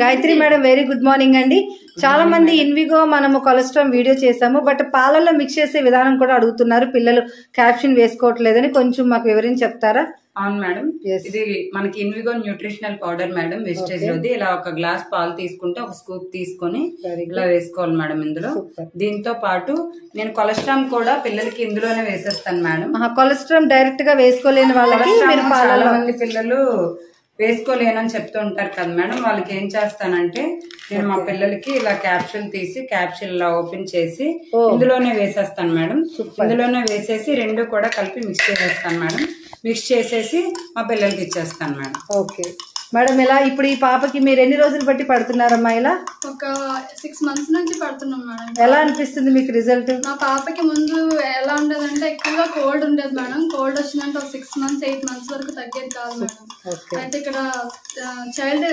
Gayatri madam very good morning అండి. చాలా మంది ఇన్విగో మనము కొలెస్ట్రాల్ వీడియో చేసాము, బట్ పాలల్లో మిక్స్ చేసే విధానం కూడా అడుగుతున్నారు. పిల్లలు క్యాప్షన్ వేసుకోవట్లేదని కొంచెం మాకు వివరించి చెప్తారా? అవును మేడం, ఇది మనకి ఇన్విగో న్యూట్రిషనల్ పౌడర్ మేడం, వెజిటేజ్ లోది. ఇలా ఒక గ్లాస్ పాలు తీసుకుంటే ఒక స్కూప్ తీసుకొని ఇలా వేసుకోవాలి మేడం. ఇందులో దీంతో పాటు నేను కొలెస్ట్రాల్ కూడా పిల్లలకి ఇందులోనే వేసేస్తాను మేడం. కొలెస్ట్రాల్ డైరెక్ట్ గా వేసుకోలేని వాళ్ళకి చాలా మంది పిల్లలు వేసుకోలేనని చెప్తూ ఉంటారు కదా మేడం, వాళ్ళకి ఏం చేస్తానంటే నేను మా పిల్లలకి ఇలా క్యాప్సూల్ తీసి క్యాప్సూల్ ఇలా ఓపెన్ చేసి ఇందులోనే వేసేస్తాను మేడం. ఇందులోనే వేసేసి రెండు కూడా కలిపి మిక్స్ చేసేస్తాను మేడం. మిక్స్ చేసేసి మా పిల్లలకి ఇచ్చేస్తాను మేడం. ఓకే మేడం, ఇలా ఇప్పుడు ఈ పాపకి మీరు ఎన్ని రోజులు బట్టి పడుతున్నారమ్మా? ఇలా ఒక 6 months నుంచి పడుతున్నాం మేడం. ఎలా అనిపిస్తుంది మీకు రిజల్ట్? మా పాపకి ముందు ఎలా ఉండేదంటే ఎక్కువగా కోల్డ్ ఉండేది మేడం. కోల్డ్ వచ్చిందంటే ఒక 6 months 8 months వరకు తగ్గేది కాదు మేడం. అయితే ఇక్కడ చైల్డ్